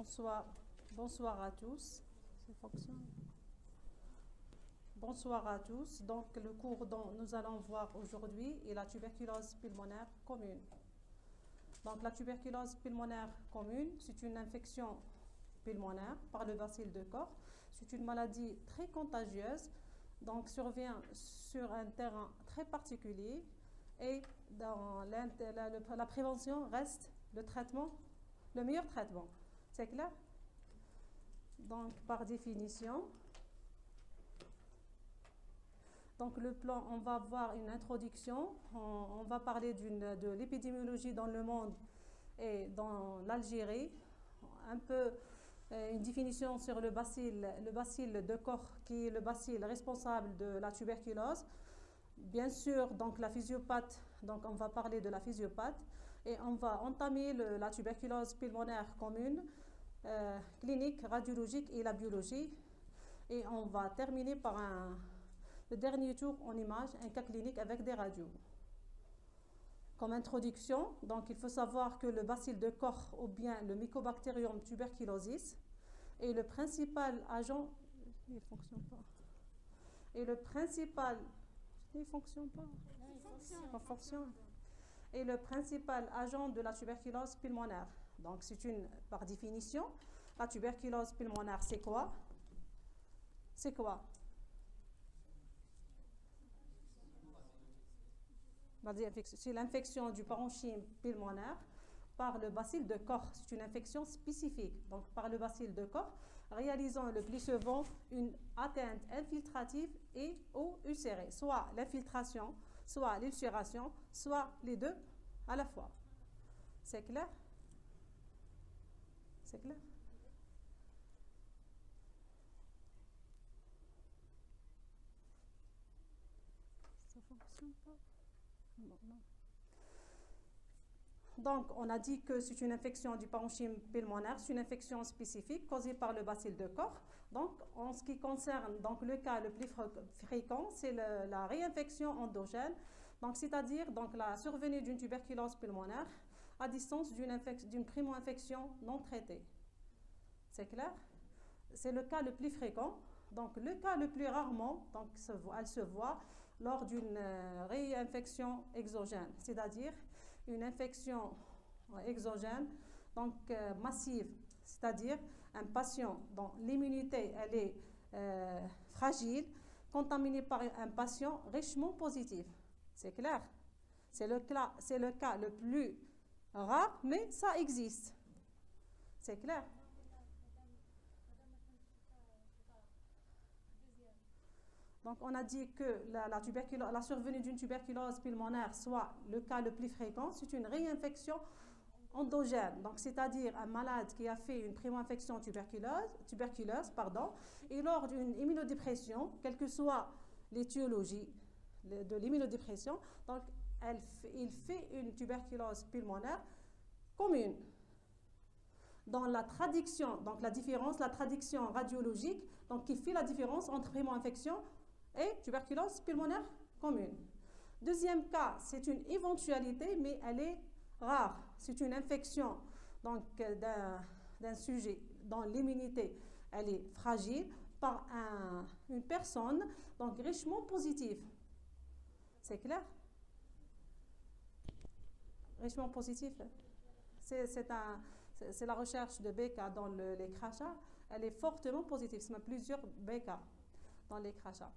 Bonsoir, bonsoir à tous. Ça fonctionne. Bonsoir à tous. Donc, le cours dont nous allons voir aujourd'hui est la tuberculose pulmonaire commune. Donc, la tuberculose pulmonaire commune, c'est une infection pulmonaire par le bacille de Koch. C'est une maladie très contagieuse, donc survient sur un terrain très particulier et dans la prévention reste le traitement, le meilleur traitement. C'est clair? Donc, par définition, donc le plan, on va voir une introduction, on va parler de l'épidémiologie dans le monde et dans l'Algérie, un peu une définition sur le bacille de Koch, qui est le bacille responsable de la tuberculose. Bien sûr, donc la physiopathie, donc on va parler de la physiopathie et on va entamer la tuberculose pulmonaire commune, clinique, radiologique et la biologie. Et on va terminer par le dernier tour en image, un cas clinique avec des radios. Comme introduction, donc il faut savoir que le bacille de Koch ou bien le Mycobacterium tuberculosis est le principal agent. Il ne fonctionne pas. Et le principal. Il ne fonctionne pas. Il fonctionne. Et le principal agent de la tuberculose pulmonaire. Donc c'est par définition, la tuberculose pulmonaire, c'est quoi? C'est quoi? C'est l'infection du parenchyme pulmonaire par le bacille de Koch. C'est une infection spécifique. Donc, par le bacille de Koch, réalisant le plus souvent une atteinte infiltrative et ou ulcérée. Soit l'infiltration, soit l'ulcération, soit les deux à la fois. C'est clair? C'est clair? Ça ne fonctionne pas. Non. Donc, on a dit que c'est une infection du parenchyme pulmonaire, c'est une infection spécifique causée par le bacille de Koch. Donc, en ce qui concerne donc, le cas le plus fréquent, c'est la réinfection endogène, donc c'est-à-dire donc, la survenue d'une tuberculose pulmonaire à distance d'une primo-infection non traitée. C'est clair? C'est le cas le plus fréquent. Donc, le cas le plus rarement, donc, elle se voit lors d'une réinfection exogène, c'est-à-dire une infection exogène, donc massive, c'est-à-dire un patient dont l'immunité elle est fragile, contaminé par un patient richement positif. C'est clair? C'est le cas le plus rare, mais ça existe. C'est clair? Donc, on a dit que la survenue d'une tuberculose pulmonaire soit le cas le plus fréquent, c'est une réinfection endogène. Donc, c'est-à-dire un malade qui a fait une primo-infection tuberculeuse, et lors d'une immunodépression, quelle que soit l'étiologie de l'immunodépression, donc il fait une tuberculose pulmonaire commune. Dans la traduction, donc la traduction radiologique, donc qui fait la différence entre primo-infection et tuberculose pulmonaire commune. Deuxième cas, c'est une éventualité, mais elle est rare. C'est une infection d'un sujet dont l'immunité elle est fragile par une personne donc richement positive. C'est clair? Richement positif. C'est la recherche de BK dans les crachats. Elle est fortement positive. C'est même plusieurs BK dans les crachats.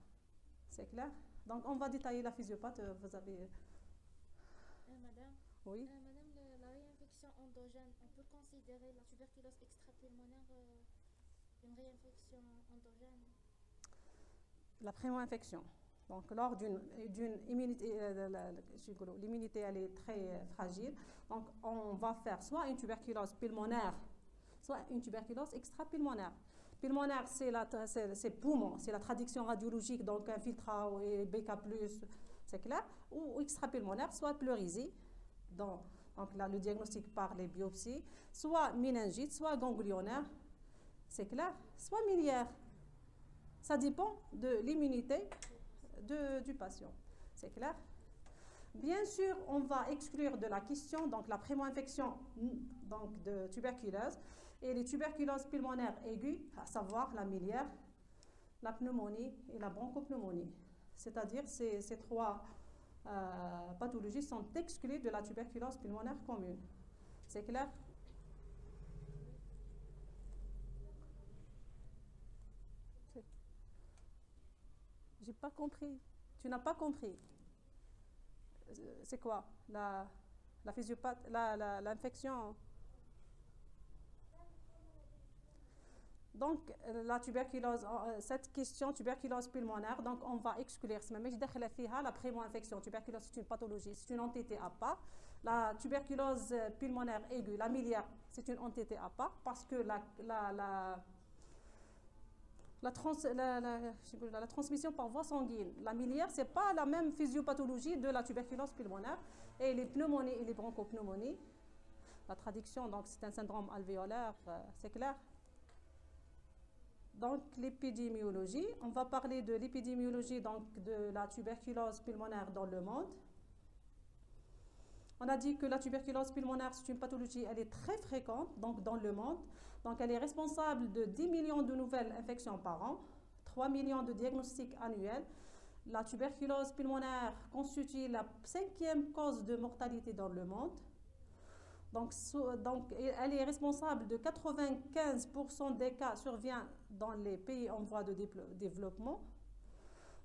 C'est clair? Donc, on va détailler la physiopathie. Vous avez... Madame, oui. Madame, la réinfection endogène, on peut considérer la tuberculose extrapulmonaire une réinfection endogène? La primo-infection. Donc, lors d'une immunité, l'immunité elle est très fragile. Donc, on va faire soit une tuberculose pulmonaire, soit une tuberculose extrapulmonaire. Pulmonaire, c'est poumon, c'est la traduction radiologique, donc infiltra et BK+, c'est clair. Ou extrapulmonaire, soit pleurisée, donc là, le diagnostic par les biopsies, soit méningite, soit ganglionnaire, c'est clair, soit miliaire. Ça dépend de l'immunité du patient. C'est clair? Bien sûr, on va exclure de la question donc la primo-infection donc de tuberculose et les tuberculoses pulmonaires aiguës, à savoir la miliaire, la pneumonie et la bronchopneumonie. C'est-à-dire ces trois pathologies sont exclues de la tuberculose pulmonaire commune. C'est clair? J'ai pas compris. Tu n'as pas compris. C'est quoi la physiopathie, l'infection? Donc, la tuberculose, cette question, tuberculose pulmonaire, donc on va exclure. La primo-infection, tuberculose, c'est une pathologie, c'est une entité à part. La tuberculose pulmonaire aiguë, la miliaire, c'est une entité à part parce que la transmission par voie sanguine. La miliaire, ce n'est pas la même physiopathologie de la tuberculose pulmonaire. Et les pneumonies et les bronchopneumonies, la traduction, donc c'est un syndrome alvéolaire, c'est clair? Donc l'épidémiologie, on va parler de l'épidémiologie donc de la tuberculose pulmonaire dans le monde. On a dit que la tuberculose pulmonaire, c'est une pathologie, elle est très fréquente donc dans le monde. Donc elle est responsable de 10 millions de nouvelles infections par an, 3 millions de diagnostics annuels. La tuberculose pulmonaire constitue la 5e cause de mortalité dans le monde. Donc elle est responsable de 95% des cas survient dans les pays en voie de développement,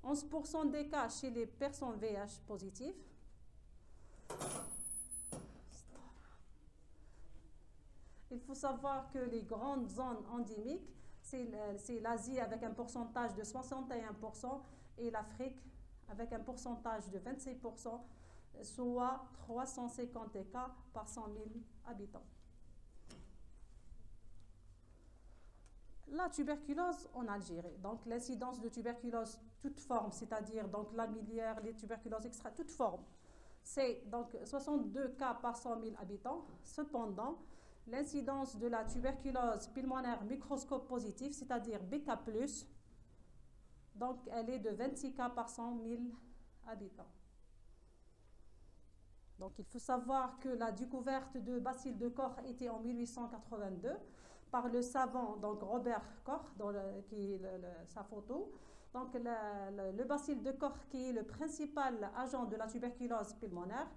11% des cas chez les personnes VIH positives. Il faut savoir que les grandes zones endémiques, c'est l'Asie avec un pourcentage de 61% et l'Afrique avec un pourcentage de 26%, soit 350 cas par 100 000 habitants. La tuberculose en Algérie, donc l'incidence de tuberculose toute forme, c'est-à-dire donc la miliaire, les tuberculoses extra, toute forme, c'est donc 62 cas par 100 000 habitants. Cependant, l'incidence de la tuberculose pulmonaire microscope positif, c'est-à-dire BK+, donc elle est de 26 cas par 100 000 habitants. Donc il faut savoir que la découverte de bacilles de Koch était en 1882 par le savant donc Robert Koch, qui est sa photo. Donc le bacille de Koch, qui est le principal agent de la tuberculose pulmonaire,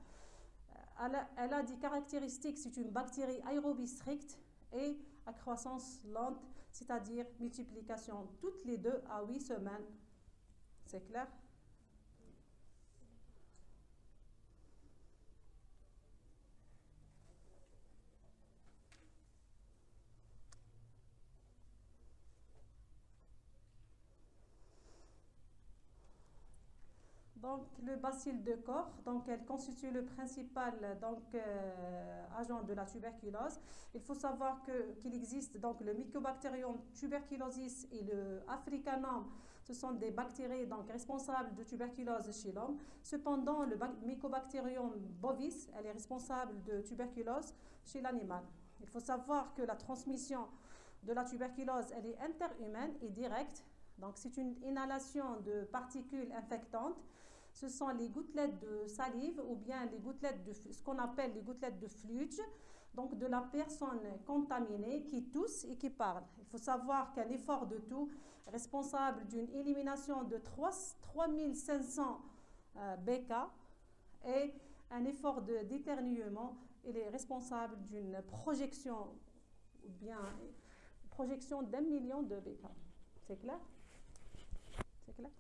elle a des caractéristiques, c'est une bactérie aérobie stricte et à croissance lente, c'est-à-dire multiplication toutes les 2 à 8 semaines. C'est clair? Donc, le bacille de Koch, donc elle constitue le principal agent de la tuberculose. Il faut savoir qu'il existe donc le Mycobacterium tuberculosis et le Africanum. Ce sont des bactéries donc responsables de tuberculose chez l'homme. Cependant, le Mycobacterium bovis, elle est responsable de tuberculose chez l'animal. Il faut savoir que la transmission de la tuberculose, elle est interhumaine et directe. Donc, c'est une inhalation de particules infectantes. Ce sont les gouttelettes de salive ou bien les gouttelettes de ce qu'on appelle les gouttelettes de fluge, donc de la personne contaminée qui tousse et qui parle. Il faut savoir qu'un effort de toux responsable d'une élimination de 3500 BK et un effort d'éternuement, il est responsable d'une projection ou bien projection d'1 million de BK. C'est clair? C'est clair?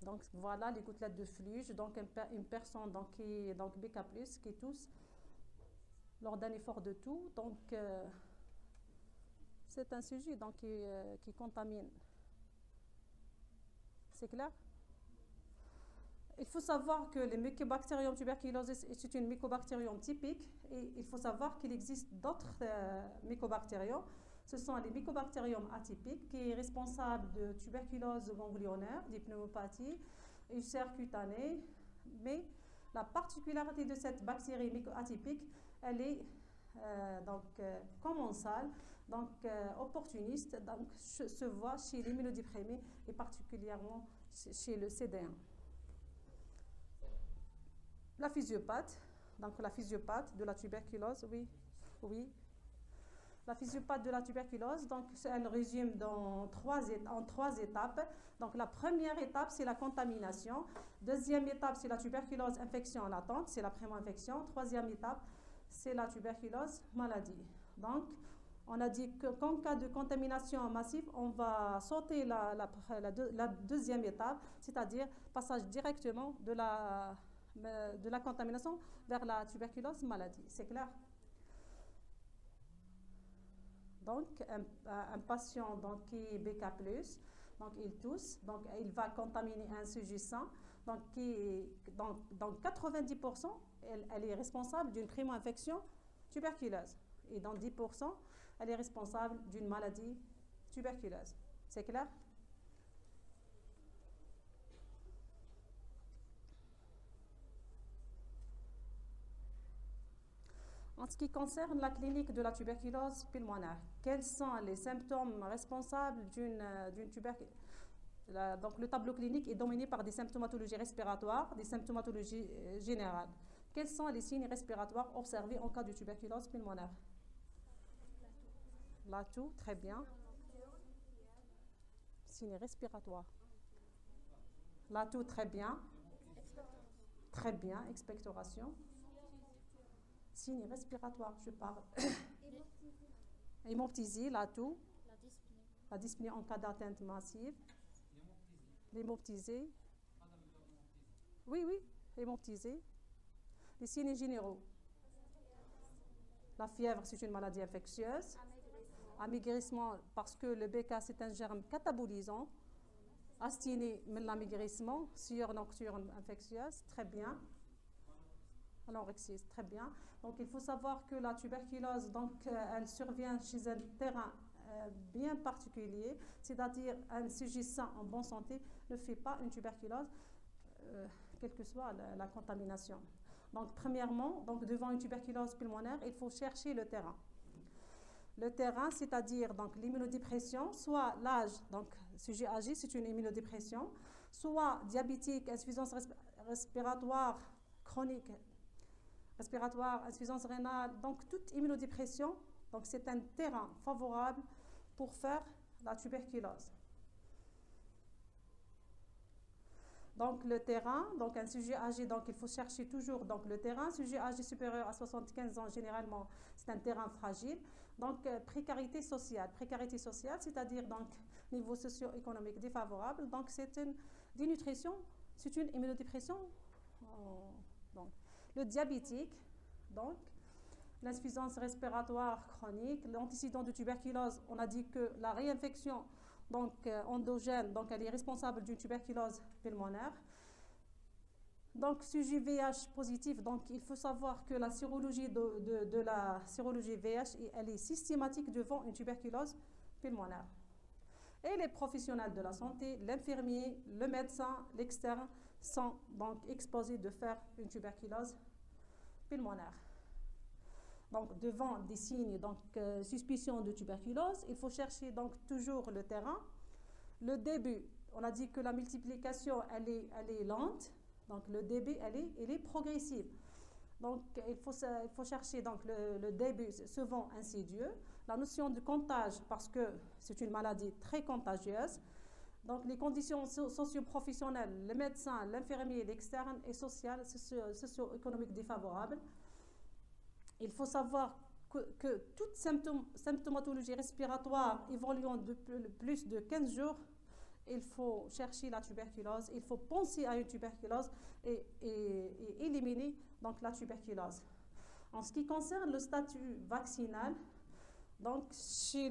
Donc voilà les gouttelettes de fluge, donc une personne donc, qui est donc BK+, qui tousse lors d'un effort de toux, donc c'est un sujet donc, qui contamine. C'est clair? Il faut savoir que le Mycobacterium tuberculosis est une mycobacterium typique et il faut savoir qu'il existe d'autres mycobactériums. Ce sont les mycobacteriums atypiques qui est responsable de tuberculose ganglionnaire, des pneumopathies, ulcères cutanés. Mais la particularité de cette bactérie atypique, elle est commensale, donc opportuniste, donc se voit chez l'immunodéprimés et particulièrement chez le CD1. La physiopathie, donc la physiopathie de la tuberculose, oui, oui. La physiopathie de la tuberculose, donc elle résume en trois étapes. Donc la première étape, c'est la contamination. Deuxième étape, c'est la tuberculose infection latente, c'est la primo-infection. Troisième étape, c'est la tuberculose maladie. Donc, on a dit qu'en cas de contamination massive, on va sauter la deuxième étape, c'est-à-dire passage directement de la contamination vers la tuberculose maladie. C'est clair? Donc, un patient donc, qui est BK+, donc il tousse, donc il va contaminer un sujet sain, donc 90%, elle est responsable d'une primo-infection tuberculeuse. Et dans 10%, elle est responsable d'une maladie tuberculeuse. C'est clair? En ce qui concerne la clinique de la tuberculose pulmonaire, quels sont les symptômes responsables d'une tuberculose? Donc le tableau clinique est dominé par des symptomatologies respiratoires, des symptomatologies générales. Quels sont les signes respiratoires observés en cas de tuberculose pulmonaire? La toux, très bien. Signes respiratoires. La toux, très bien. Très bien, expectoration. Signes respiratoires, je parle. Hémoptysie, la toux. La dyspnée en cas d'atteinte massive. L'hémoptysie. Oui, oui, hémoptysie. Les signes généraux. La fièvre, c'est une maladie infectieuse. Amaigrissement, parce que le BK, c'est un germe catabolisant. Asthénie, l'amaigrissement, sueur nocturne infectieuse, très bien. Anorexie, très bien. Donc, il faut savoir que la tuberculose, donc, elle survient chez un terrain bien particulier, c'est-à-dire un sujet sain en bonne santé ne fait pas une tuberculose, quelle que soit la contamination. Donc, premièrement, donc, devant une tuberculose pulmonaire, il faut chercher le terrain. Le terrain, c'est-à-dire donc l'immunodépression, soit l'âge, donc sujet âgé, c'est une immunodépression, soit diabétique, insuffisance respiratoire chronique, respiratoire, insuffisance rénale, donc toute immunodépression, donc c'est un terrain favorable pour faire la tuberculose. Donc le terrain, donc un sujet âgé, donc il faut chercher toujours donc le terrain. Sujet âgé supérieur à 75 ans, généralement, c'est un terrain fragile. Donc précarité sociale, c'est-à-dire donc niveau socio-économique défavorable. Donc c'est une dénutrition, c'est une immunodépression. Donc le diabétique, donc l'insuffisance respiratoire chronique, l'antécédent de tuberculose. On a dit que la réinfection donc endogène, donc elle est responsable d'une tuberculose pulmonaire. Donc sujet VIH positif, donc il faut savoir que la sérologie de la sérologie VIH, elle est systématique devant une tuberculose pulmonaire. Et les professionnels de la santé, l'infirmier, le médecin, l'externe, sont donc exposés de faire une tuberculose pulmonaire. Donc, devant des signes, donc suspicion de tuberculose, il faut chercher donc toujours le terrain. Le début, on a dit que la multiplication, elle est lente. Donc, le début, elle est progressive. Donc, il faut chercher donc, le début souvent insidieux. La notion de contage, parce que c'est une maladie très contagieuse. Donc, les conditions socio-professionnelles, le médecin, l'infirmier, l'externe et social, socio-économique défavorable. Il faut savoir que toute symptomatologie respiratoire évoluant de plus de 15 jours, il faut chercher la tuberculose, il faut penser à une tuberculose et éliminer donc, la tuberculose. En ce qui concerne le statut vaccinal, donc chez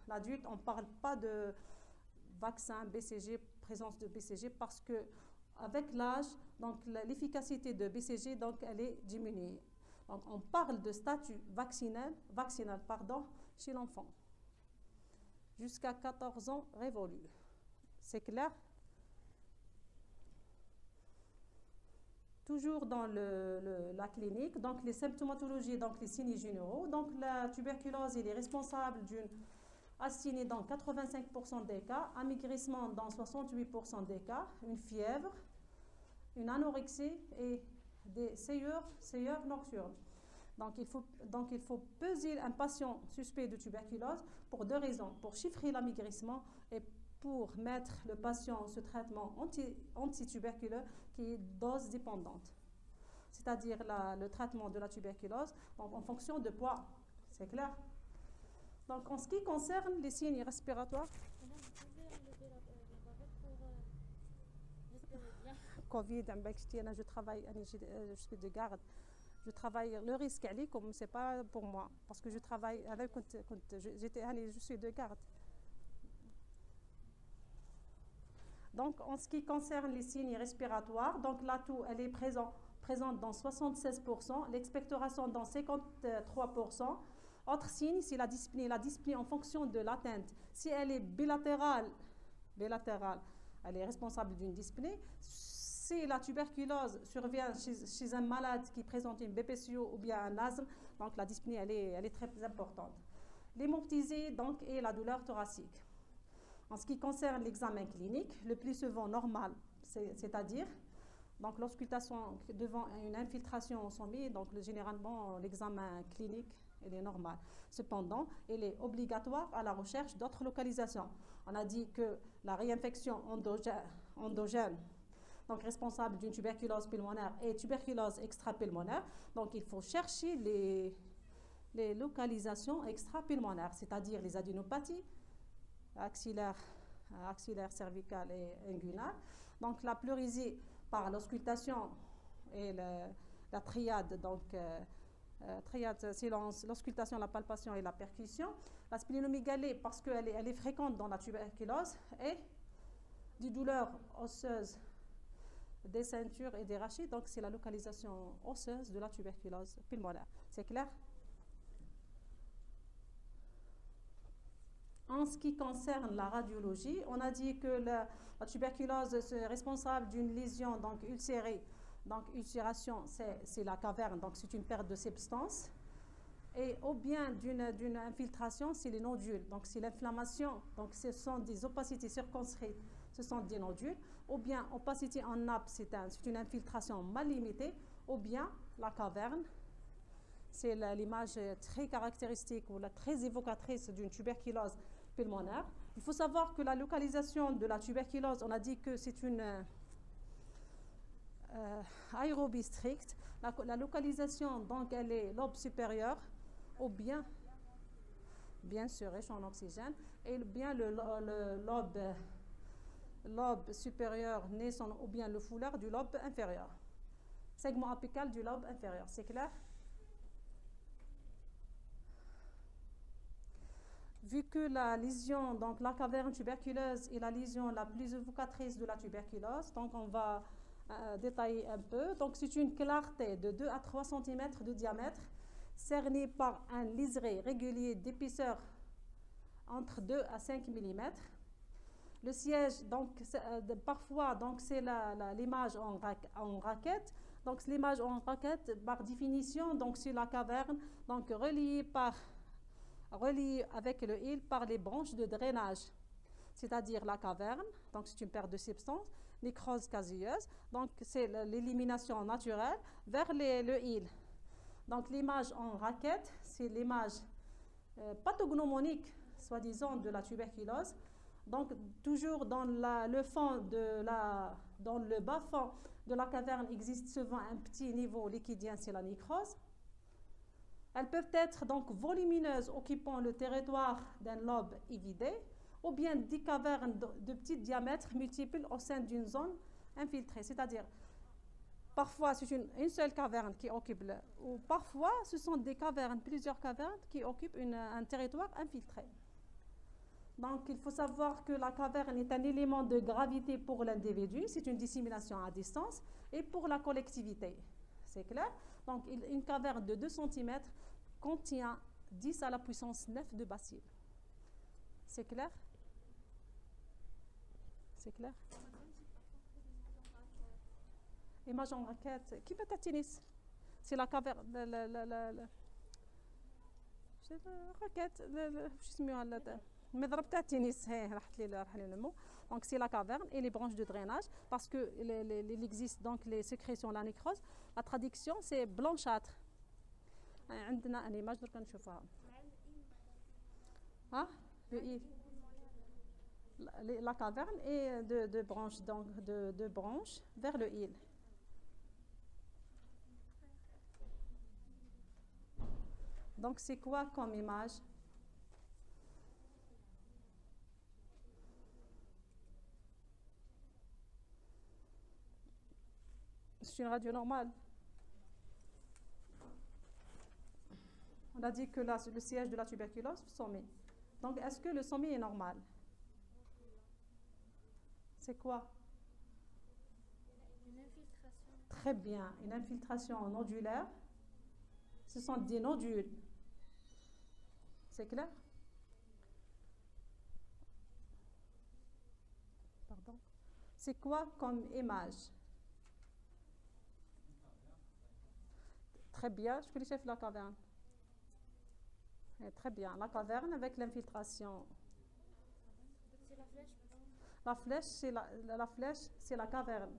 l'adulte, on ne parle pas de vaccin BCG, présence de BCG, parce que avec l'âge, donc l'efficacité de BCG, donc elle est diminuée. Donc, on parle de statut vaccinal chez l'enfant, jusqu'à 14 ans révolus. C'est clair? Toujours dans la clinique, donc les symptomatologies, donc les signes généraux. Donc, la tuberculose, elle est responsable d'une Asthénie dans 85% des cas, amaigrissement dans 68% des cas, une fièvre, une anorexie et des sueurs nocturnes. Donc il faut peser un patient suspect de tuberculose pour 2 raisons, pour chiffrer l'amaigrissement et pour mettre le patient sous traitement antituberculeux qui est dose dépendante, c'est-à-dire le traitement de la tuberculose en fonction de poids. C'est clair? Donc en ce qui concerne les signes respiratoires, Covid, je travaille, je suis de garde. Je travaille, le risque, comme c'est pas pour moi, parce que je travaille avec, je suis de garde. Donc, en ce qui concerne les signes respiratoires, donc la toux, elle est présente dans 76%, l'expectoration dans 53%. Autre signe, c'est la dyspnée en fonction de l'atteinte. Si elle est bilatérale, elle est responsable d'une dyspnée. Si la tuberculose survient chez un malade qui présente une BPCO ou bien un asthme, donc la dyspnée, elle est très importante. L'hémoptysie, donc, et la douleur thoracique. En ce qui concerne l'examen clinique, le plus souvent normal, c'est-à-dire, donc l'auscultation devant une infiltration sommeil, donc généralement l'examen clinique, il est normal. Cependant, il est obligatoire à la recherche d'autres localisations. On a dit que la réinfection endogène, donc responsable d'une tuberculose pulmonaire et tuberculose extrapulmonaire, donc il faut chercher les localisations extrapulmonaires, c'est-à-dire les adénopathies axillaires, cervicales et inguinales. Donc la pleurésie par l'auscultation et la triade, donc triade, c'est l'auscultation, la palpation et la percussion. La splénomégalie, parce qu'elle est fréquente dans la tuberculose, et des douleurs osseuses des ceintures et des rachis, donc c'est la localisation osseuse de la tuberculose pulmonaire. C'est clair? En ce qui concerne la radiologie, on a dit que la tuberculose est responsable d'une lésion donc ulcérée. Donc ulcération, c'est la caverne, donc c'est une perte de substance. Et ou bien d'une infiltration, c'est les nodules, donc c'est l'inflammation. Donc ce sont des opacités circonscrites, ce sont des nodules. Ou bien opacité en nappe, c'est une infiltration mal limitée. Ou bien la caverne, c'est l'image très caractéristique ou très évocatrice d'une tuberculose pulmonaire. Il faut savoir que la localisation de la tuberculose, on a dit que c'est une aérobie stricte. La localisation, donc, elle est lobe supérieur, ou bien sûr, riche en oxygène, et bien le lobe supérieur naissant, ou bien le foulard du lobe inférieur. Segment apical du lobe inférieur, c'est clair? Vu que la lésion, donc la caverne tuberculeuse est la lésion la plus évocatrice de la tuberculose, donc on va détailler un peu. Donc c'est une clarté de 2 à 3 cm de diamètre, cernée par un liseré régulier d'épaisseur entre 2 à 5 mm. Le siège, donc parfois, donc c'est l'image en raquette. Donc l'image en raquette, par définition, donc c'est la caverne, donc reliée avec le hile par les branches de drainage, c'est-à-dire la caverne, donc c'est une perte de substance, nécrose caseuse, donc c'est l'élimination naturelle vers le hile. Donc l'image en raquette, c'est l'image pathognomonique, soi-disant, de la tuberculose. Donc toujours dans le bas fond de la caverne existe souvent un petit niveau liquidien, c'est la nécrose. Elles peuvent être donc volumineuses, occupant le territoire d'un lobe évidé, ou bien des cavernes de petit diamètre multiples au sein d'une zone infiltrée. C'est-à-dire, parfois c'est une seule caverne qui occupe, ou parfois ce sont des cavernes, plusieurs cavernes qui occupent un territoire infiltré. Donc il faut savoir que la caverne est un élément de gravité pour l'individu, c'est une dissémination à distance, et pour la collectivité. C'est clair? Donc, une caverne de 2 cm contient 10 à la puissance 9 de bacilles. C'est clair? C'est clair? Image en raquette. Qui peut tennis? C'est la caverne. La raquette. Donc c'est la caverne et les branches de drainage parce que il existe donc les sécrétions la nécrose. La traduction c'est blanchâtre. عندنا une image درك نشوفها. Ah, le île. La caverne et de branches donc de branches vers le île. Donc c'est quoi comme image? C'est une radio normale. On a dit que le siège de la tuberculose, sommet. Donc, est-ce que le sommet est normal? C'est quoi? Une infiltration. Très bien, une infiltration nodulaire. Ce sont des nodules. C'est clair? Pardon. C'est quoi comme image? Très bien, je connais chef la caverne. Très bien, la caverne avec l'infiltration. C'est la flèche. La flèche, c'est la flèche, c'est la caverne.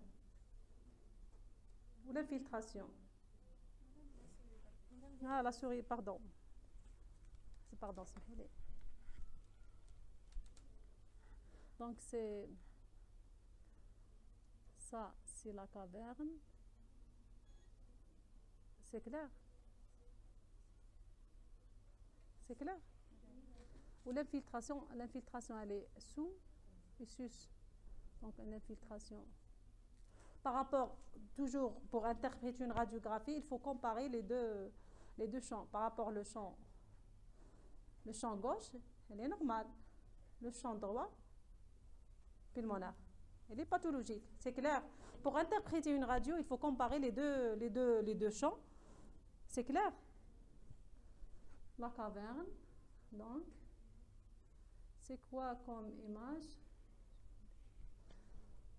Ou l'infiltration. Ah, la souris, pardon. Pardon, s'il vous plaît. Donc c'est ça, c'est la caverne. C'est clair? C'est clair? Ou l'infiltration, elle est sous et sus. Donc une infiltration. Par rapport, toujours pour interpréter une radiographie, il faut comparer les deux champs. Par rapport au champ gauche, elle est normale. Le champ droit, pulmonaire. Elle est pathologique. C'est clair? Pour interpréter une radio, il faut comparer les deux champs. C'est clair? La caverne, donc, c'est quoi comme image?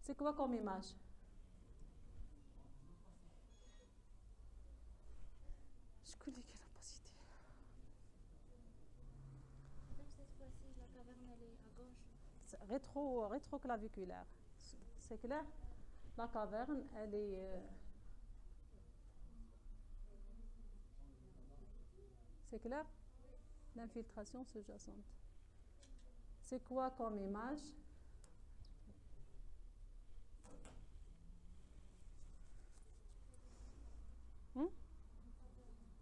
C'est quoi comme image? Je connais quelle opacité. Même cette fois-ci, la caverne, elle est à gauche. Rétroclaviculaire. C'est clair? La caverne, elle est... C'est clair? L'infiltration sous-jacente. C'est quoi comme image?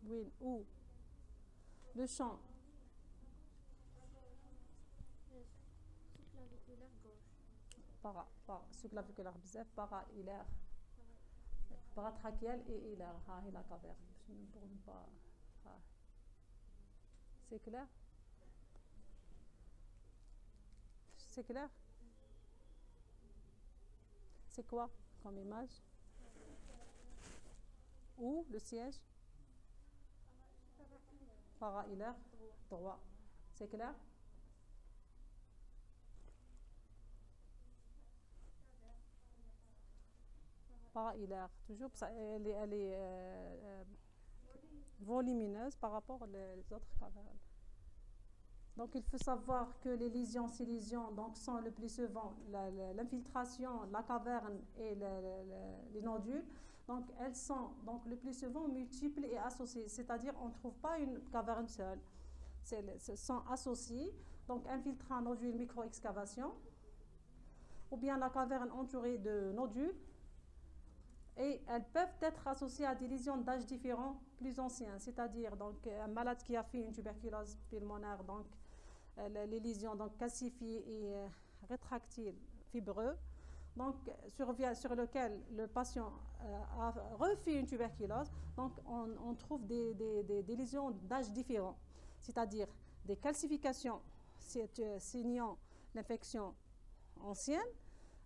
Oui, où? Le champ. Sous-claviculaire gauche. Sous-claviculaire bzef, para-hilaire. Paratrachial et hilaire. Ah, la caverne. Pour ne pas... Ah. C'est clair? C'est clair? C'est quoi comme image? Où le siège? Para-hilaire droit. C'est clair? Para-hilaire. Toujours, elle est volumineuse par rapport aux autres cavernes. Donc il faut savoir que les lésions, ces lésions donc, sont le plus souvent l'infiltration, la caverne et les nodules. Donc elles sont donc, le plus souvent multiples et associées, c'est-à-dire on ne trouve pas une caverne seule. Elles sont associées, donc infiltrant nodule micro-excavation, ou bien la caverne entourée de nodules. Et elles peuvent être associées à des lésions d'âge différents, plus anciens, c'est-à-dire donc un malade qui a fait une tuberculose pulmonaire, donc les lésions donc calcifiées et rétractiles, fibreux, donc sur lequel le patient a refait une tuberculose, donc on trouve des lésions d'âge différents, c'est-à-dire des calcifications signant l'infection ancienne,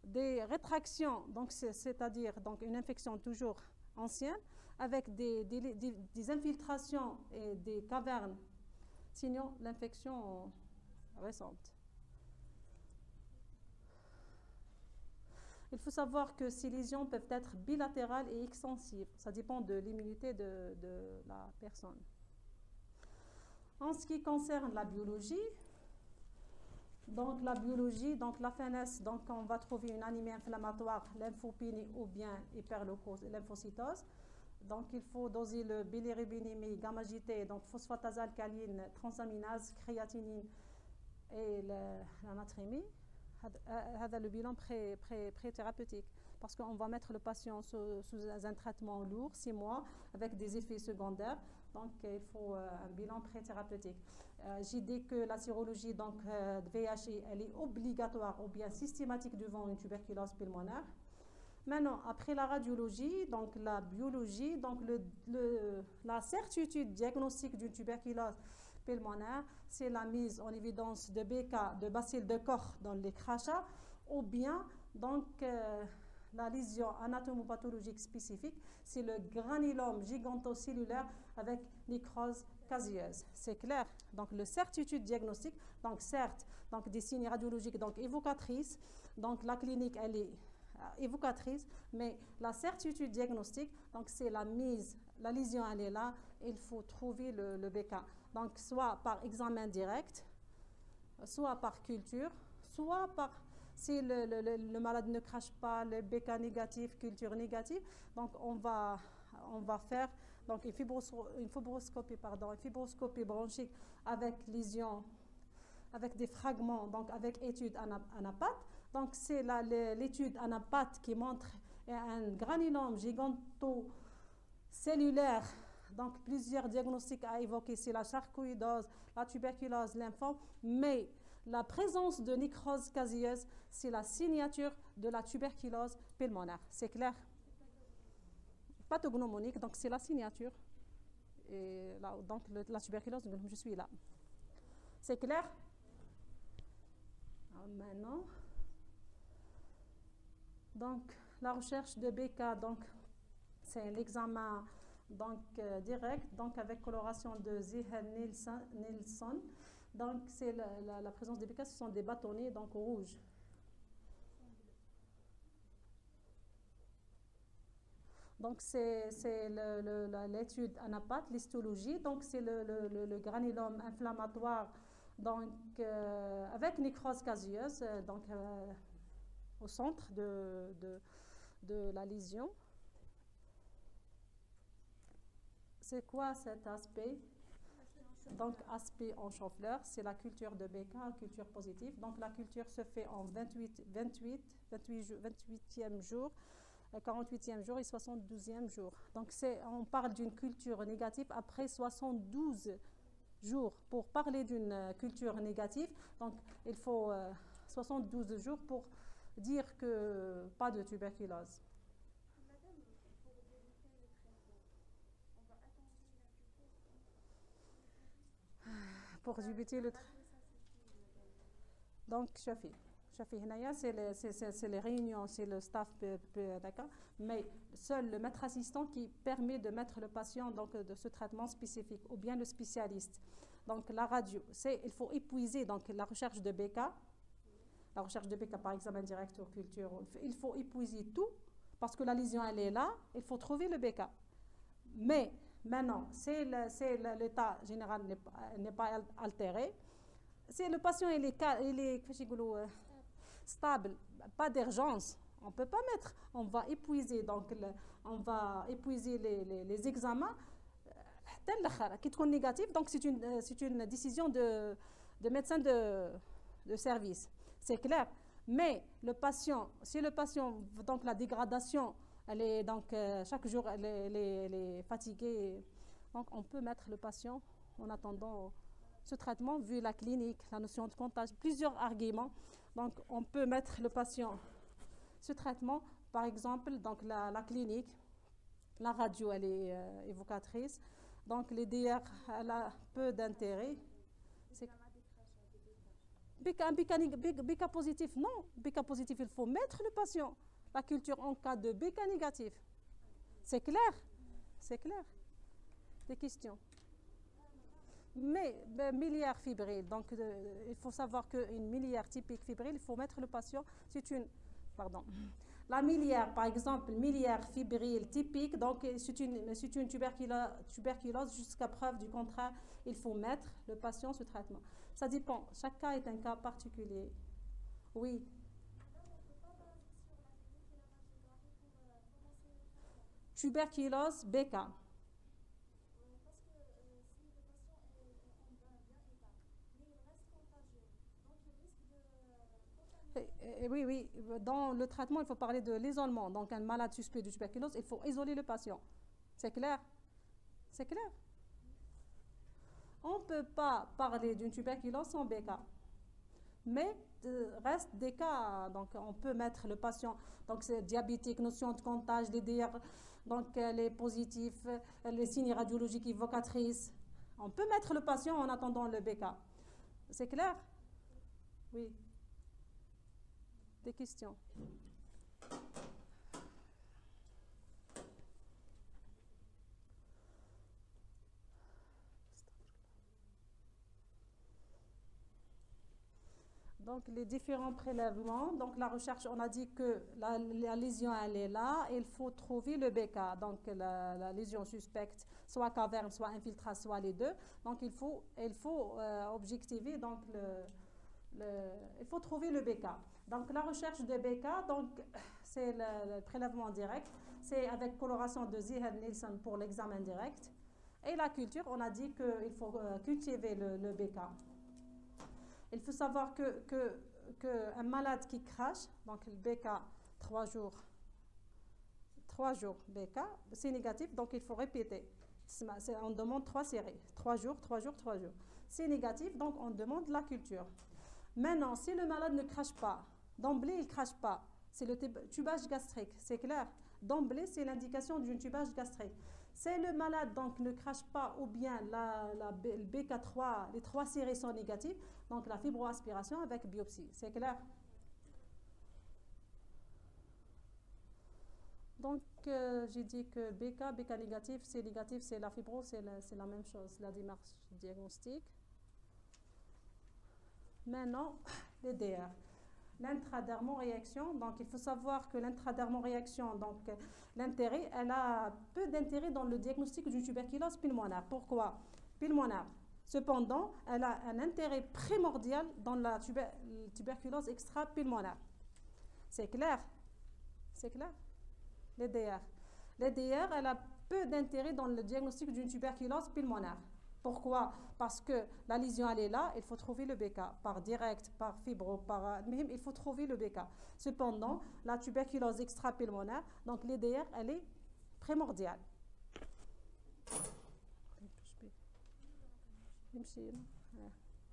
des rétractions, donc c'est-à-dire donc une infection toujours ancienne, avec des infiltrations et des cavernes signant l'infection récente. Il faut savoir que ces lésions peuvent être bilatérales et extensives. Ça dépend de l'immunité de la personne. En ce qui concerne la biologie, Donc la biologie, donc la FNS, donc on va trouver une anémie inflammatoire, lymphopénie ou bien hyperlymphocytose. Donc il faut doser le bilirubénémie, gamma-JT, donc phosphatase alcaline, transaminase, créatinine et la natrémie. C'est le bilan pré-thérapeutique. Parce qu'on va mettre le patient sous un traitement lourd, 6 mois, avec des effets secondaires. Donc, il faut un bilan pré-thérapeutique. J'ai dit que la sérologie donc, de VIH, elle est obligatoire ou bien systématique devant une tuberculose pulmonaire. Maintenant, après la radiologie, donc la biologie, donc la certitude diagnostique d'une tuberculose pulmonaire, c'est la mise en évidence de BK, de bacilles de Koch dans les crachats, ou bien donc la lésion anatomopathologique spécifique, c'est le granulome gigantocellulaire avec nécrose casieuse. C'est clair. Donc, le certitude diagnostique, donc certes, donc des signes radiologiques donc évocatrices, donc la clinique elle est évocatrice, mais la certitude diagnostique, donc c'est la mise, la lésion elle est là, il faut trouver le BK. Donc, soit par examen direct, soit par culture, soit par si le malade ne crache pas, le BK négatif, culture négative, donc on va faire donc une fibroscopie bronchique avec lésion, avec des fragments, donc avec étude anapathe. Donc c'est l'étude anapathe qui montre un granulome gigantocellulaire. Donc plusieurs diagnostics à évoquer, c'est la sarcoïdose, la tuberculose, lymphome, mais la présence de nécrose casieuse, c'est la signature de la tuberculose pulmonaire. C'est clair? Pathognomonique, donc c'est la signature. Et là, donc la tuberculose, je suis là. C'est clair? Alors maintenant, donc la recherche de BK, donc c'est l'examen donc direct, donc avec coloration de Ziegler-Nielsen. Donc, c'est la présence des BK, ce sont des bâtonnets, donc rouges. Donc, c'est l'étude anapathe, l'histologie. Donc, c'est le granulome inflammatoire, donc, avec nécrose casieuse, donc, au centre de la lésion. C'est quoi cet aspect? Donc, aspect en chou-fleur, c'est la culture de BK, culture positive. Donc, la culture se fait en 28e jour, 48e jour et 72e jour. Donc, on parle d'une culture négative après 72 jours. Pour parler d'une culture négative, donc, il faut 72 jours pour dire que pas de tuberculose. Pour débuter le donc Shafi Hinaya, c'est les réunions, c'est le staff, d'accord, mais seul le maître assistant qui permet de mettre le patient donc de ce traitement spécifique ou bien le spécialiste. Donc la radio, il faut épuiser donc la recherche de BK, par examen direct ou culture, il faut épuiser tout parce que la lésion elle est là, il faut trouver le BK. Mais maintenant, l'état général n'est pas altéré. Si le patient il est stable, pas d'urgence, on ne peut pas mettre. On va épuiser, donc les examens. Qui sont négatifs, donc c'est une décision de médecin de service. C'est clair. Mais le patient, si le patient, donc la dégradation, elle est donc chaque jour elle est fatiguée, donc on peut mettre le patient en attendant ce traitement vu la clinique, la notion de contagion, plusieurs arguments. Donc on peut mettre le patient ce traitement, par exemple donc la clinique, la radio elle est évocatrice, donc les DR elle a peu d'intérêt. BK positif, non, BK positif il faut mettre le patient. La culture en cas de BK négatif. C'est clair? C'est clair? Des questions? Mais miliaire fébrile, donc il faut savoir qu'une miliaire typique fébrile, il faut mettre le patient, La miliaire, par exemple, miliaire fébrile typique, donc c'est une tuberculose jusqu'à preuve du contraire, il faut mettre le patient sous traitement. Ça dépend, chaque cas est un cas particulier. Oui. Tuberculose BK. Oui, oui, dans le traitement, il faut parler de l'isolement. Donc, un malade suspect de tuberculose, il faut isoler le patient. C'est clair? C'est clair? On ne peut pas parler d'une tuberculose sans BK. Mais reste des cas, donc on peut mettre le patient, donc c'est diabétique, notion de comptage, DDR, donc les positifs, les signes radiologiques évocatrices. On peut mettre le patient en attendant le BK. C'est clair? Oui. Des questions? Donc, les différents prélèvements. Donc, la recherche, on a dit que la lésion, elle est là. Il faut trouver le BK. Donc, la lésion suspecte, soit caverne, soit infiltration, soit les deux. Donc, il faut objectiver. Donc, il faut trouver le BK. Donc, la recherche de BK, donc, c'est le prélèvement direct. C'est avec coloration de Ziher-Nielsen pour l'examen direct. Et la culture, on a dit qu'il faut cultiver le BK. Il faut savoir qu'un malade qui crache, donc le BK 3 jours BK, c'est négatif, donc il faut répéter. On demande 3 séries, 3 jours, 3 jours, 3 jours. C'est négatif, donc on demande la culture. Maintenant, si le malade ne crache pas, d'emblée il ne crache pas, c'est le tubage gastrique, c'est clair? D'emblée, c'est l'indication d'un tubage gastrique. Si le malade donc ne crache pas ou bien le BK3, les 3 séries sont négatives, donc la fibroaspiration avec biopsie. C'est clair? Donc, j'ai dit que BK négatif, c'est la fibro, c'est la même chose, la démarche diagnostique. Maintenant, les DR. L'intradermoréaction, donc il faut savoir que l'intradermoréaction, donc l'intérêt, elle a peu d'intérêt dans le diagnostic d'une tuberculose pulmonaire. Pourquoi? Pulmonaire. Cependant, elle a un intérêt primordial dans la tuberculose extra-pulmonaire. C'est clair? C'est clair? Les DR. Les DR, elle a peu d'intérêt dans le diagnostic d'une tuberculose pulmonaire. Pourquoi? Parce que la lésion, elle est là, il faut trouver le BK. Par direct, par fibro, il faut trouver le BK. Cependant, la tuberculose extra-pulmonaire, donc l'EDR, elle est primordiale.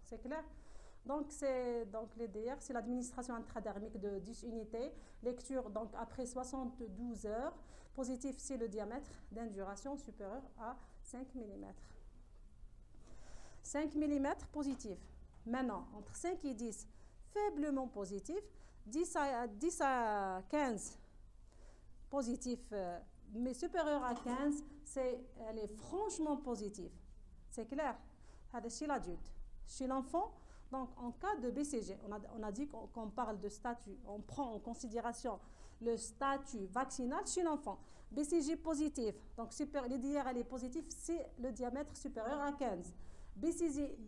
C'est clair? Donc l'EDR, c'est l'administration intradermique de 10 unités. Lecture, donc après 72 heures. Positif, c'est le diamètre d'induration supérieur à 5 mm. 5 mm positif. Maintenant, entre 5 et 10, faiblement positif. 10 à 15 positif, mais supérieur à 15, elle est franchement positive. C'est clair? Chez l'adulte. Chez l'enfant, donc en cas de BCG, on a dit qu'on parle de statut, on prend en considération le statut vaccinal chez l'enfant. BCG positif, donc l'IDR elle est positive, c'est le diamètre supérieur à 15. BCG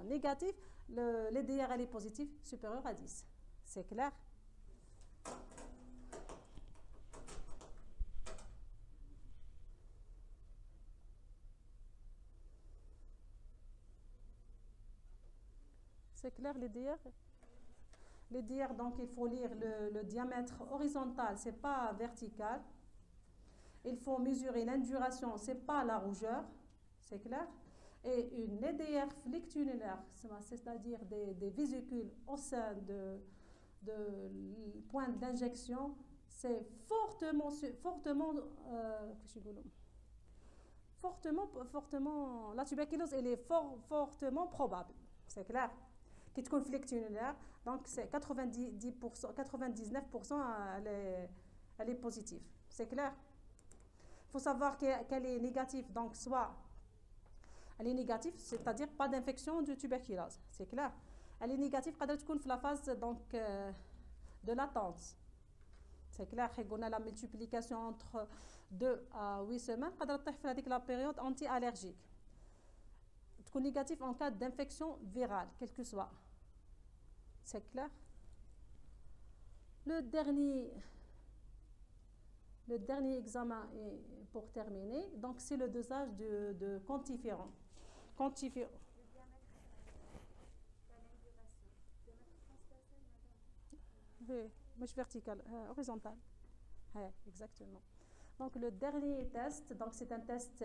négatif, l'EDR elle est positif, supérieur à 10. C'est clair? C'est clair, l'EDR? L'EDR, donc il faut lire le diamètre horizontal, c'est pas vertical. Il faut mesurer l'induration, c'est pas la rougeur. C'est clair? Et une EDR flectunulaire, c'est-à-dire des vésicules au sein de point d'injection, c'est fortement, la tuberculose, elle est fortement probable. C'est clair? Qui te flectunulaire, donc c'est 90%, 99%, elle est positive. C'est clair? Il faut savoir qu'elle est négative, donc soit elle est négative, c'est-à-dire pas d'infection de tuberculose. C'est clair? Elle est négative quand elle est la phase donc, de latence. C'est clair, on a la multiplication entre 2 à 8 semaines, avec la période anti-allergique. Négatif en cas d'infection virale, quelle que soit. C'est clair? Le dernier examen est pour terminer, donc c'est le dosage de quantifiant. Quantifiant. Oui, moi je vertical, horizontal. Oui, exactement. Donc le dernier test, donc c'est un test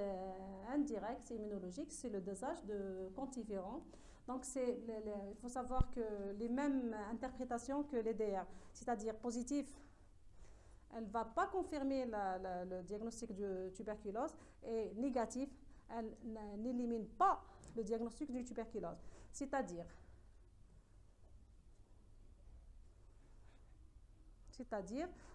indirect, c'est immunologique, c'est le dosage de quantifiant. Donc il faut savoir que les mêmes interprétations que l'EDR, c'est-à-dire positif, elle ne va pas confirmer le diagnostic de tuberculose, et négatif, elle n'élimine pas le diagnostic de tuberculose. C'est-à-dire,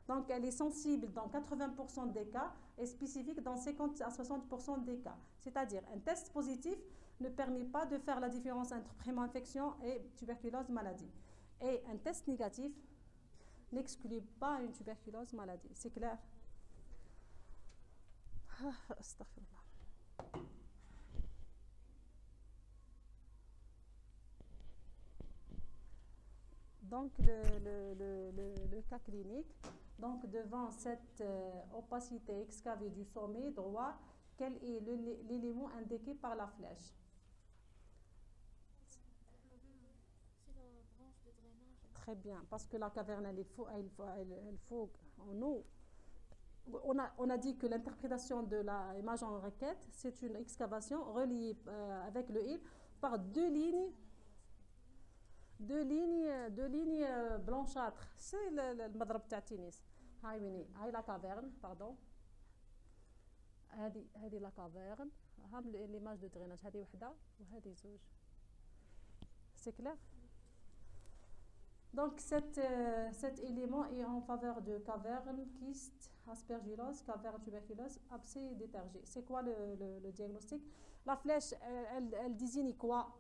donc elle est sensible dans 80% des cas et spécifique dans 50 à 60% des cas. C'est-à-dire, un test positif ne permet pas de faire la différence entre primo-infection et tuberculose maladie. Et un test négatif n'exclut pas une tuberculose maladie. C'est clair? Donc, le cas clinique, donc devant cette opacité excavée du sommet droit, quel est l'élément indiqué par la flèche? C'est la branche de drainage. Très bien, parce que la caverne, il faut en eau. On a dit que l'interprétation de l'image en requête, c'est une excavation reliée avec le île par deux lignes blanchâtres. C'est le madrab تاع التنس. هاي la caverne, pardon. هذه la caverne. هام l'image de drainage. هذه وحده وهذه زوج. C'est clair? Donc cet élément est en faveur de caverne, kyste, aspergillose, caverne tuberculose, abcès détergé. C'est quoi le diagnostic? La flèche, elle désigne quoi?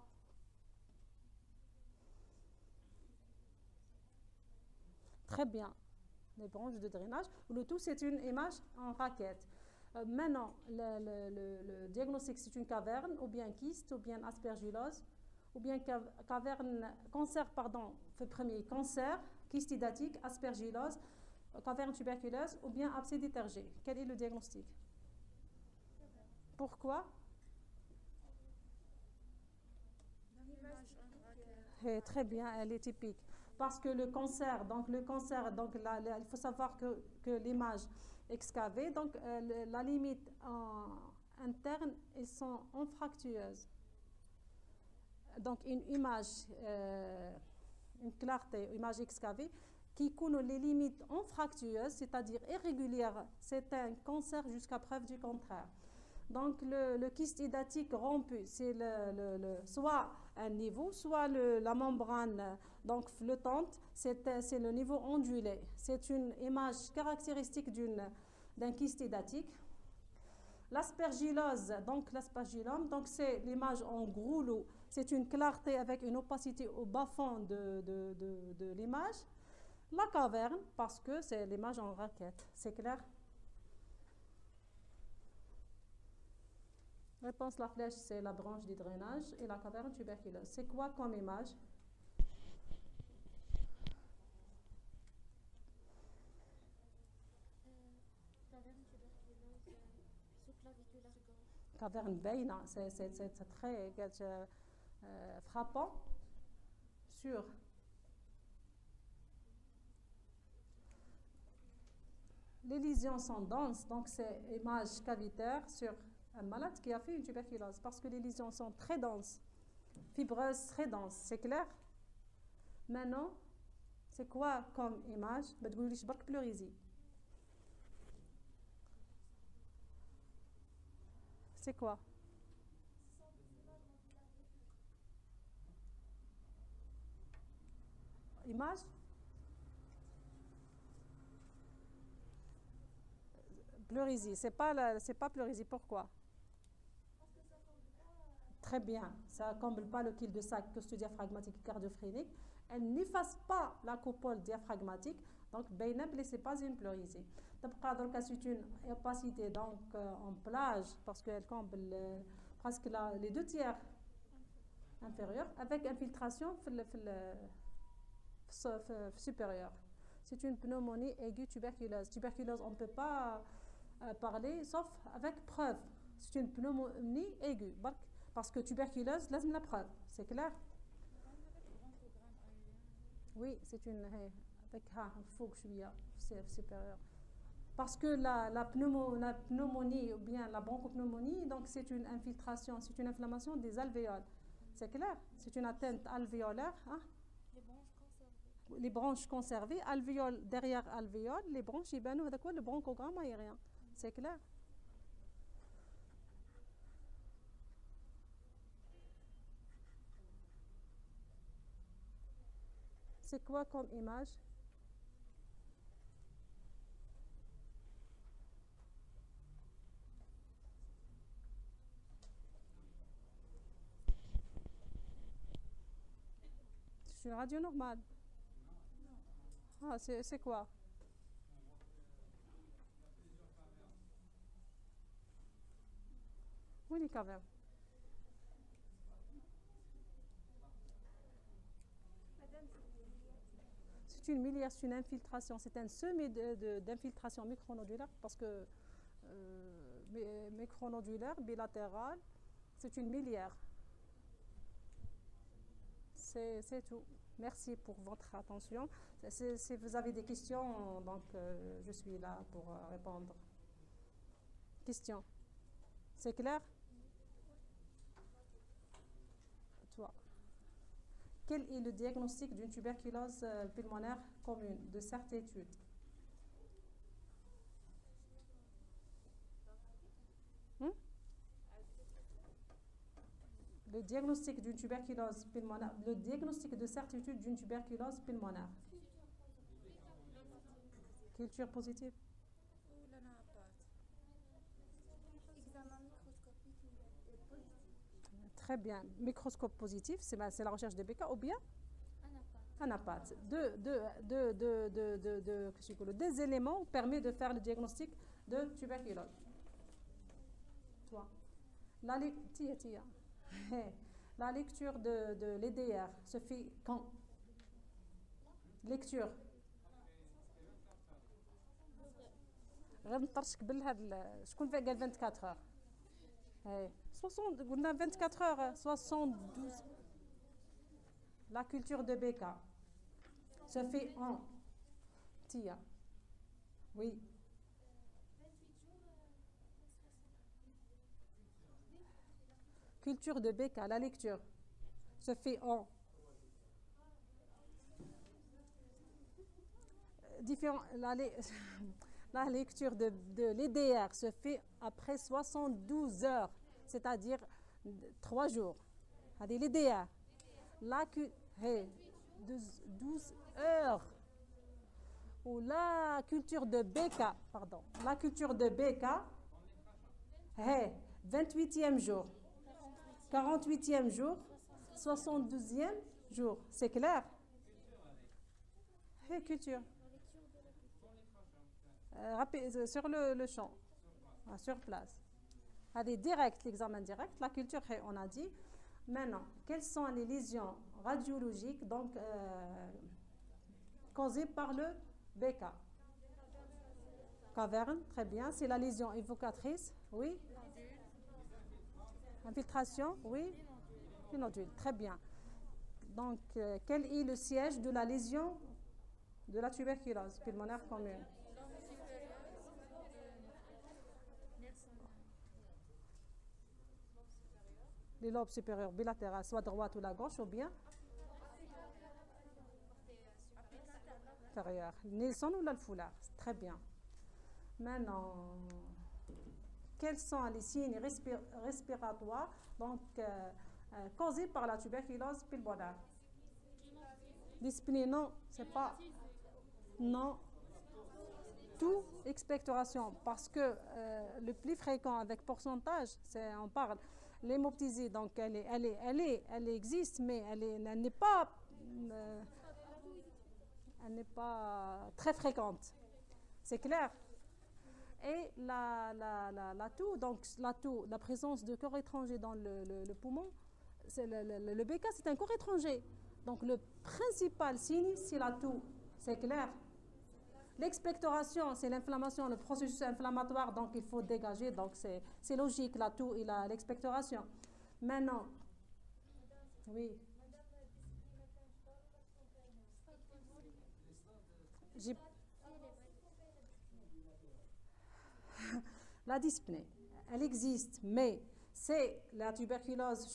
Très bien, les branches de drainage. Le tout, c'est une image en raquette. Maintenant, le diagnostic, c'est une caverne, ou bien kyste, ou bien aspergillose, ou bien cancer, le premier cancer, kystidatique, aspergillose, caverne tuberculeuse, ou bien abcès détergé. Quel est le diagnostic? Pourquoi? Très bien, elle est typique. Parce que le cancer, il faut savoir que l'image excavée, donc la limite interne, elles sont anfractueuses. Donc une image, une clarté, image excavée, qui connaît les limites anfractueuses, c'est-à-dire irrégulières, c'est un cancer jusqu'à preuve du contraire. Donc le kyste hydatique rompu, c'est soit un niveau, soit la membrane donc flottante, c'est le niveau ondulé. C'est une image caractéristique d'un kyste hydatique. L'aspergillose, donc l'aspergillome, donc c'est l'image en gros lot. C'est une clarté avec une opacité au bas-fond de l'image. La caverne, parce que c'est l'image en raquette. C'est clair? Réponse, la flèche, c'est la branche du drainage et la caverne tuberculeuse. C'est quoi comme image? Caverne tuberculeuse, sous-claviculaire gauche. Caverne Beina, c'est très frappant. Sur les lésions sont denses, donc c'est image cavitaire sur un malade qui a fait une tuberculose, parce que les lésions sont très denses, fibreuses, très denses. C'est clair? Maintenant, c'est quoi comme image? Pleurésie. C'est quoi? Image? Pleurésie, c'est pas pleurésie. Pourquoi? Très bien, ça ne comble pas le cul de sac costodiaphragmatique et cardiophérénique. Elle n'efface pas la coupole diaphragmatique, Donc, بينبلي c'est pas une pleurésie. تبقى دركا c'est une opacité donc en plage parce qu'elle comble presque les 2 tiers inférieurs avec infiltration supérieure. C'est une pneumonie aiguë tuberculeuse. Tuberculose, on ne peut pas parler sauf avec preuve. C'est une pneumonie aiguë. Parce que tuberculose, là, c'est la preuve. C'est clair? Oui, c'est une... Avec c'est supérieur. Parce que la pneumonie ou bien la bronchopneumonie, donc c'est une infiltration, c'est une inflammation des alvéoles. C'est clair? C'est une atteinte alvéolaire. Hein? Les bronches conservées, alvéole derrière alvéole, les bronches, ils bannent le bronchogramme aérien. C'est clair? C'est quoi comme image? C'est une radio normale. Ah, c'est quoi? Oui, les cavernes. C'est une miliaire, c'est une infiltration. C'est un semi d'infiltration micronodulaire parce que micronodulaire, bilatérale, c'est une miliaire. C'est tout. Merci pour votre attention. Si vous avez des questions, donc je suis là pour répondre. Questions? C'est clair? Toi. Quel est le diagnostic d'une tuberculose pulmonaire commune de certitude? Le diagnostic d'une tuberculose pulmonaire, le diagnostic de certitude d'une tuberculose pulmonaire. Culture positive? Très bien. Microscope positif, c'est la recherche de BK ou bien anapath. Des éléments permettent de faire le diagnostic de tuberculose. Toi. La lecture de l'EDR se fait quand? Lecture. غنطرشك بالهاد شكون قال 24 heures. 60 قلنا 24 heures 72. La culture de BK se fait en Tia. Oui. Culture de BK, la lecture se fait en la lecture de l'EDR se fait après 72 heures, c'est-à-dire 3 jours. L'EDR. 12 heures. Ou la culture de BK, pardon. La culture de BK, 28e jour. 48e jour, 72e jour. C'est clair? Culture. Sur le champ, sur place. Direct, l'examen direct. La culture, on a dit. Maintenant, quelles sont les lésions radiologiques donc, causées par le BK? Caverne, très bien. C'est la lésion évocatrice, oui. Infiltration, oui. Nodule, très bien. Donc, quel est le siège de la lésion de la tuberculose pulmonaire commune? Les lobes supérieurs bilatérales, soit droite ou la gauche, ou bien inférieure. Nielsen ou le foulard? Très bien. Maintenant, quels sont les signes respiratoires donc, causés par la tuberculose pulmonaire? Dyspnée, non, c'est pas. Non. Tout expectoration, parce que le plus fréquent avec pourcentage, on parle l'hémoptysie, donc elle existe, mais elle n'est pas. elle n'est pas très fréquente. C'est clair? Et l'atout, donc l'atout, la présence de corps étrangers dans le poumon, le BK, c'est un corps étranger. Donc le principal signe, c'est l'atout. C'est clair? L'expectoration, c'est l'inflammation, le processus inflammatoire, donc il faut dégager. Donc c'est logique, l'atout et l'expectoration. Maintenant, oui. La dyspnée, elle existe, mais c'est la tuberculose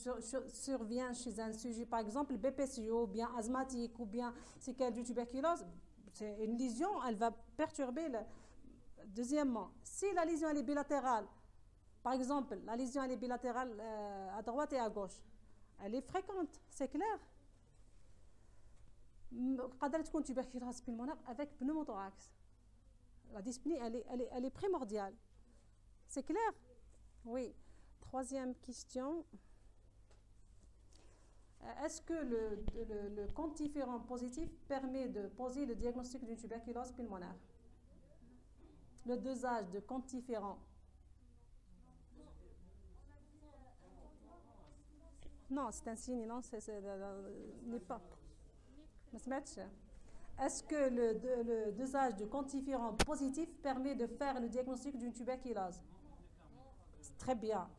survient chez un sujet, par exemple BPCO, ou bien asthmatique, ou bien séquelle du tuberculose, c'est une lésion, elle va perturber le. Deuxièmement, si la lésion elle est bilatérale, par exemple, la lésion elle est bilatérale à droite et à gauche, elle est fréquente, c'est clair. قادرة تكون tuberculose pulmonaire avec pneumothorax. La dyspnée, elle est primordiale. C'est clair? Oui. Troisième question. Est-ce que le quantiférant positif permet de poser le diagnostic d'une tuberculose pulmonaire? Le dosage de quantiférant. Non, c'est un signe, non, n'est pas. Est-ce que le dosage de quantiférant positif permet de faire le diagnostic d'une tuberculose? Très bien.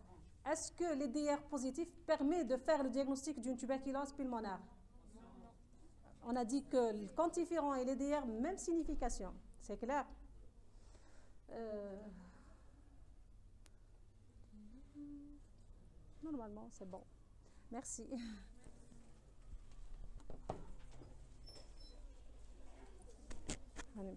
Est-ce que l'EDR positif permet de faire le diagnostic d'une tuberculose pulmonaire? On a dit que le quantiférant et l'EDR, même signification. C'est clair? Normalement, c'est bon. Merci. Allez.